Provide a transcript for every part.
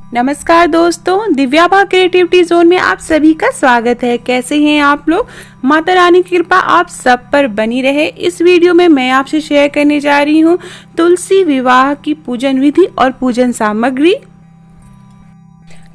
नमस्कार दोस्तों, दिव्याभा creativity zone में आप सभी का स्वागत है। कैसे हैं आप लोग? माता रानी की कृपा आप सब पर बनी रहे। इस वीडियो में मैं आपसे शेयर करने जा रही हूँ तुलसी विवाह की पूजन विधि और पूजन सामग्री।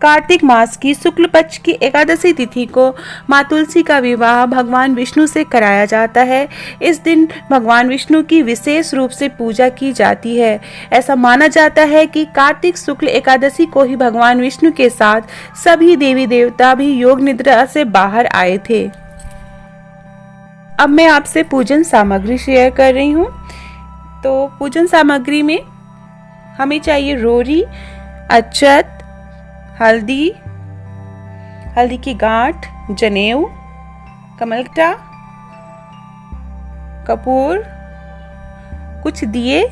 कार्तिक मास की शुक्ल पक्ष की एकादशी तिथि को माँ तुलसी का विवाह भगवान विष्णु से कराया जाता है। इस दिन भगवान विष्णु की विशेष रूप से पूजा की जाती है। ऐसा माना जाता है कि कार्तिक शुक्ल एकादशी को ही भगवान विष्णु के साथ सभी देवी देवता भी योग निद्रा से बाहर आए थे। अब मैं आपसे पूजन सामग्री शेयर कर रही हूँ। तो पूजन सामग्री में हमें चाहिए रोरी, अक्षत, हल्दी की गांठ, जनेऊ, कमलटा, कपूर, कुछ दिए,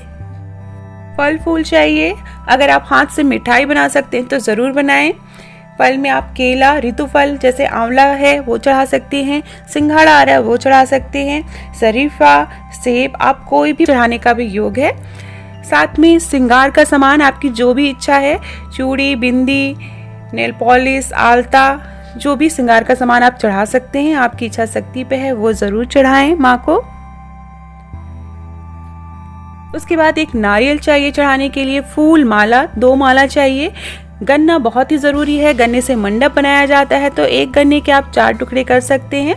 फल फूल चाहिए। अगर आप हाथ से मिठाई बना सकते हैं तो ज़रूर बनाएं। फल में आप केला, ऋतु फल जैसे आंवला है वो चढ़ा सकते हैं, सिंघाड़ा आ रहा है वो चढ़ा सकते हैं, शरीफा, सेब, आप कोई भी चढ़ाने का भी योग है। साथ में श्रृंगार का सामान आपकी जो भी इच्छा है, चूड़ी, बिंदी, नेल पॉलिश, आलता, जो भी श्रृंगार का सामान आप चढ़ा सकते हैं, आपकी इच्छा शक्ति पे है वो जरूर चढ़ाएं माँ को। उसके बाद एक नारियल चाहिए चढ़ाने के लिए, फूल माला 2 माला चाहिए। गन्ना बहुत ही जरूरी है, गन्ने से मंडप बनाया जाता है, तो एक गन्ने के आप 4 टुकड़े कर सकते हैं।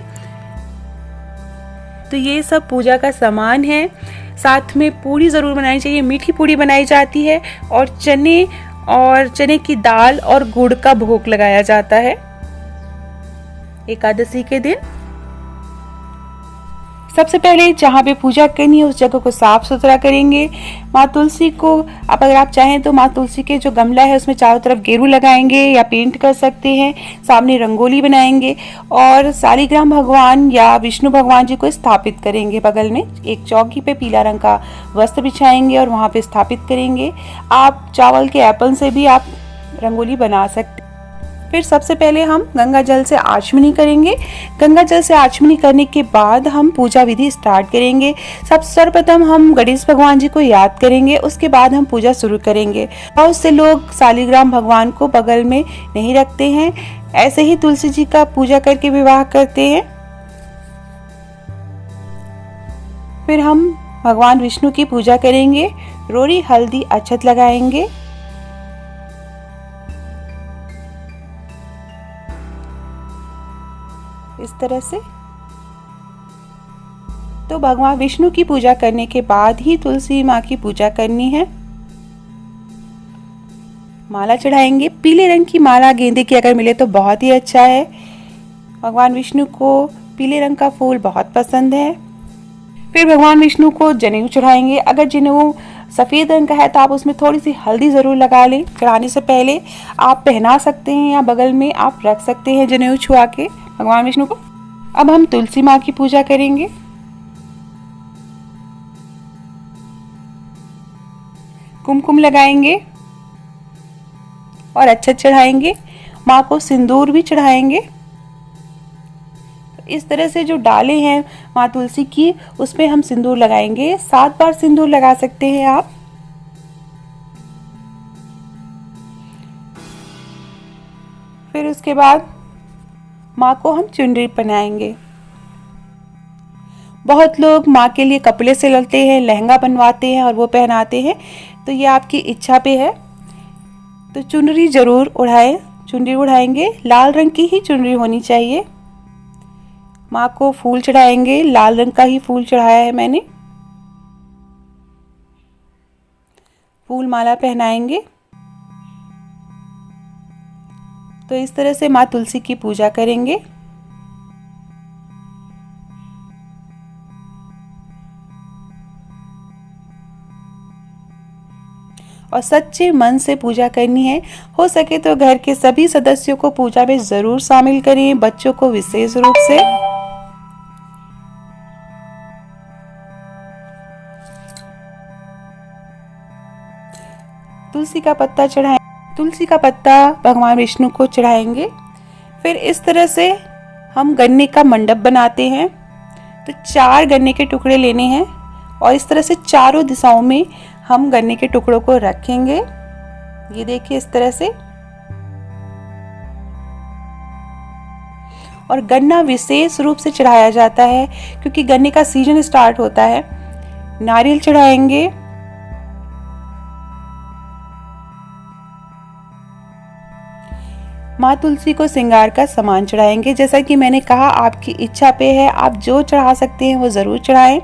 तो ये सब पूजा का सामान है। साथ में पूरी जरूर बनानी चाहिए, मीठी पूरी बनाई जाती है और चने की दाल और गुड़ का भोग लगाया जाता है एकादशी के दिन। सबसे पहले जहाँ पे पूजा करनी है उस जगह को साफ सुथरा करेंगे। माँ तुलसी को अगर आप चाहें तो माँ तुलसी के जो गमला है उसमें चारों तरफ गेरू लगाएंगे या पेंट कर सकते हैं। सामने रंगोली बनाएंगे और शालिग्राम भगवान या विष्णु भगवान जी को स्थापित करेंगे। बगल में एक चौकी पे पीला रंग का वस्त्र बिछाएंगे और वहाँ पे स्थापित करेंगे। आप चावल के एप्पल से भी आप रंगोली बना सकते। फिर सबसे पहले हम गंगा जल से आचमनी करेंगे। गंगा जल से आचमनी करने के बाद हम पूजा विधि स्टार्ट करेंगे। सर्वप्रथम हम गणेश भगवान जी को याद करेंगे, उसके बाद हम पूजा शुरू करेंगे। बहुत से लोग शालिग्राम भगवान को बगल में नहीं रखते हैं, ऐसे ही तुलसी जी का पूजा करके विवाह करते हैं। फिर हम भगवान विष्णु की पूजा करेंगे। रोरी, हल्दी, अक्षत लगाएंगे। इस तरह से तो भगवान विष्णु की पूजा करने के बाद ही तुलसी माँ की पूजा करनी है। माला चढ़ाएंगे। पीले रंग की माला गेंदे की अगर मिले तो बहुत ही अच्छा है। भगवान विष्णु को पीले रंग का फूल बहुत पसंद है। फिर भगवान विष्णु को जनेऊ चढ़ाएंगे। अगर जनेऊ सफेद रंग का है तो आप उसमें थोड़ी सी हल्दी जरूर लगा लें। चढ़ाने से पहले आप पहना सकते हैं या बगल में आप रख सकते हैं जनेऊ छुआ के भगवान विष्णु को। अब हम तुलसी माँ की पूजा करेंगे। कुमकुम लगाएंगे और अक्षत चढ़ाएंगे। माँ को सिंदूर भी चढ़ाएंगे। इस तरह से जो डाले हैं माँ तुलसी की उस पे हम सिंदूर लगाएंगे। 7 बार सिंदूर लगा सकते हैं आप। फिर उसके बाद माँ को हम चुनरी पहनाएंगे। बहुत लोग माँ के लिए कपड़े सिलते हैं, लहंगा बनवाते हैं और वो पहनाते हैं, तो ये आपकी इच्छा पे है। तो चुनरी जरूर उड़ाएं। चुनरी उड़ाएंगे, लाल रंग की ही चुनरी होनी चाहिए। माँ को फूल चढ़ाएंगे। लाल रंग का ही फूल चढ़ाया है मैंने। फूल माला पहनाएंगे। तो इस तरह से माँ तुलसी की पूजा करेंगे। और सच्चे मन से पूजा करनी है। हो सके तो घर के सभी सदस्यों को पूजा में जरूर शामिल करें, बच्चों को विशेष रूप से। तुलसी का पत्ता चढ़ाएं। तुलसी का पत्ता भगवान विष्णु को चढ़ाएंगे। फिर इस तरह से हम गन्ने का मंडप बनाते हैं। तो 4 गन्ने के टुकड़े लेने हैं और इस तरह से चारों दिशाओं में हम गन्ने के टुकड़ों को रखेंगे। ये देखिए इस तरह से और गन्ना विशेष रूप से चढ़ाया जाता है क्योंकि गन्ने का सीजन स्टार्ट होता है। नारियल चढ़ाएंगे, माँ तुलसी को श्रृंगार का सामान चढ़ाएंगे। जैसा कि मैंने कहा, आपकी इच्छा पे है, आप जो चढ़ा सकते हैं वो जरूर चढ़ाएं।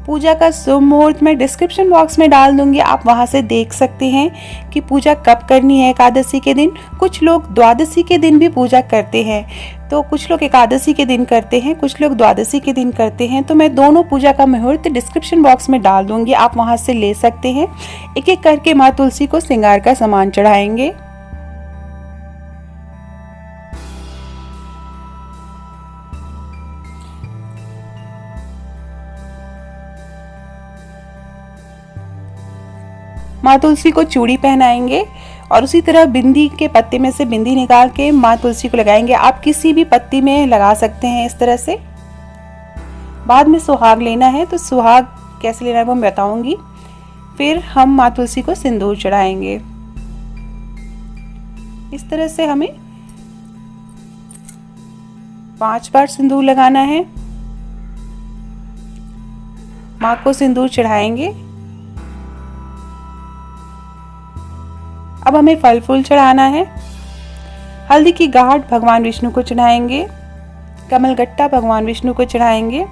पूजा का शुभ मुहूर्त मैं डिस्क्रिप्शन बॉक्स में डाल दूंगी, आप वहां से देख सकते हैं कि पूजा कब करनी है एकादशी के दिन। कुछ लोग द्वादशी के दिन भी पूजा करते हैं, तो कुछ लोग एकादशी के दिन करते हैं, कुछ लोग द्वादशी के दिन करते हैं। तो मैं दोनों पूजा का मुहूर्त डिस्क्रिप्शन बॉक्स में डाल दूंगी, आप वहां से ले सकते हैं। एक एक करके माँ तुलसी को श्रृंगार का सामान चढ़ाएंगे। माँ तुलसी को चूड़ी पहनाएंगे और उसी तरह बिंदी के पत्ते में से बिंदी निकाल के माँ तुलसी को लगाएंगे। आप किसी भी पत्ती में लगा सकते हैं इस तरह से। बाद में सुहाग लेना है, तो सुहाग कैसे लेना है वो मैं बताऊंगी। फिर हम माँ तुलसी को सिंदूर चढ़ाएंगे। इस तरह से हमें 5 बार सिंदूर लगाना है। माँ को सिंदूर चढ़ाएंगे। अब हमें फल फूल चढ़ाना है। हल्दी की गांठ भगवान विष्णु को चढ़ाएंगे। कमलगट्टा भगवान विष्णु को चढ़ाएंगे।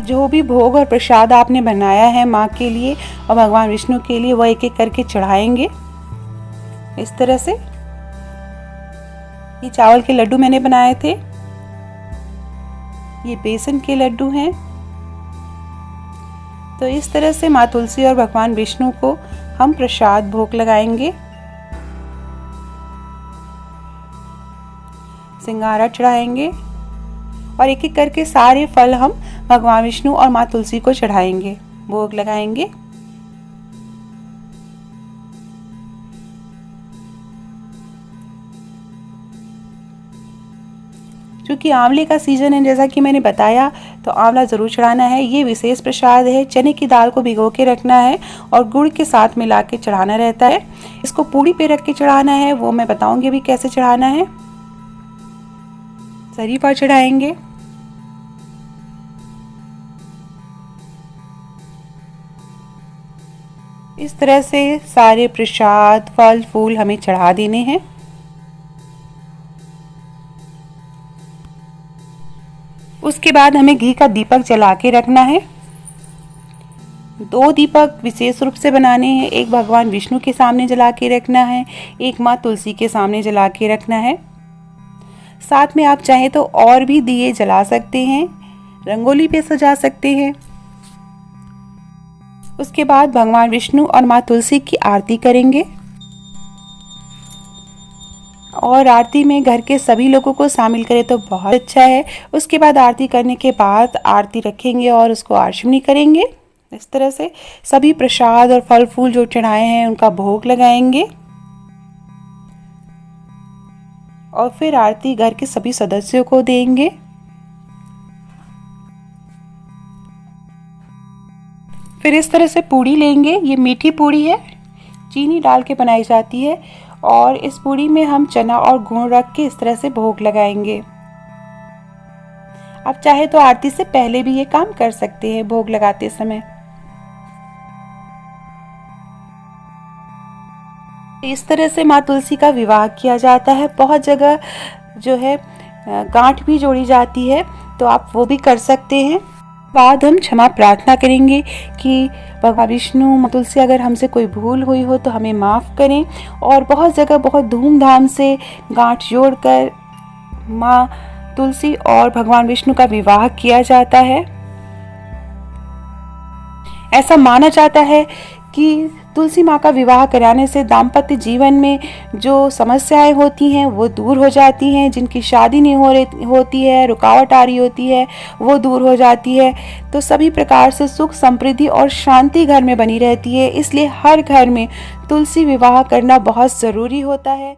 जो भी भोग और प्रसाद आपने बनाया है माँ के लिए और भगवान विष्णु के लिए, वह एक एक करके चढ़ाएंगे इस तरह से। ये चावल के लड्डू मैंने बनाए थे, ये बेसन के लड्डू हैं। तो इस तरह से माँ तुलसी और भगवान विष्णु को हम प्रसाद भोग लगाएंगे। सिंगारा चढ़ाएंगे और एक एक करके सारे फल हम भगवान विष्णु और माँ तुलसी को चढ़ाएंगे, भोग लगाएंगे। क्योंकि आंवले का सीजन है, जैसा कि मैंने बताया, तो आंवला ज़रूर चढ़ाना है। ये विशेष प्रसाद है। चने की दाल को भिगो के रखना है और गुड़ के साथ मिला के चढ़ाना रहता है। इसको पूड़ी पे रख के चढ़ाना है, वो मैं बताऊंगी अभी कैसे चढ़ाना है। शरीफा चढ़ाएंगे। इस तरह से सारे प्रसाद फल फूल हमें चढ़ा देने हैं। उसके बाद हमें घी का दीपक जला के रखना है। 2 दीपक विशेष रूप से बनाने हैं। एक भगवान विष्णु के सामने जला के रखना है, एक माँ तुलसी के सामने जला के रखना है। साथ में आप चाहें तो और भी दिए जला सकते हैं, रंगोली पे सजा सकते हैं। उसके बाद भगवान विष्णु और माँ तुलसी की आरती करेंगे और आरती में घर के सभी लोगों को शामिल करें तो बहुत अच्छा है। उसके बाद आरती करने के बाद आरती रखेंगे और उसको आचमनी करेंगे। इस तरह से सभी प्रसाद और फल फूल जो चढ़ाए हैं उनका भोग लगाएंगे और फिर आरती घर के सभी सदस्यों को देंगे। फिर इस तरह से पूड़ी लेंगे। ये मीठी पूड़ी है, चीनी डाल के बनाई जाती है और इस पूड़ी में हम चना और गुड़ रख के इस तरह से भोग लगाएंगे। आप चाहे तो आरती से पहले भी ये काम कर सकते हैं भोग लगाते समय। इस तरह से माँ तुलसी का विवाह किया जाता है। बहुत जगह जो है गांठ भी जोड़ी जाती है, तो आप वो भी कर सकते हैं। बाद हम क्षमा प्रार्थना करेंगे कि भगवान विष्णु माँ तुलसी अगर हमसे कोई भूल हुई हो तो हमें माफ़ करें। और बहुत जगह बहुत धूमधाम से गांठ जोड़कर माँ तुलसी और भगवान विष्णु का विवाह किया जाता है। ऐसा माना जाता है कि तुलसी माँ का विवाह कराने से दाम्पत्य जीवन में जो समस्याएं होती हैं वो दूर हो जाती हैं। जिनकी शादी नहीं होती है, रुकावट आ रही होती है, वो दूर हो जाती है। तो सभी प्रकार से सुख समृद्धि और शांति घर में बनी रहती है। इसलिए हर घर में तुलसी विवाह करना बहुत ज़रूरी होता है।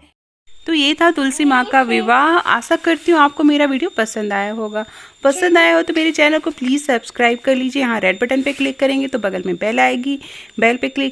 तो ये था तुलसी माँ का विवाह। आशा करती हूँ आपको मेरा वीडियो पसंद आया होगा। पसंद आया हो तो मेरे चैनल को प्लीज़ सब्सक्राइब कर लीजिए। यहाँ रेड बटन पे क्लिक करेंगे तो बगल में बेल आएगी, बेल पे क्लिक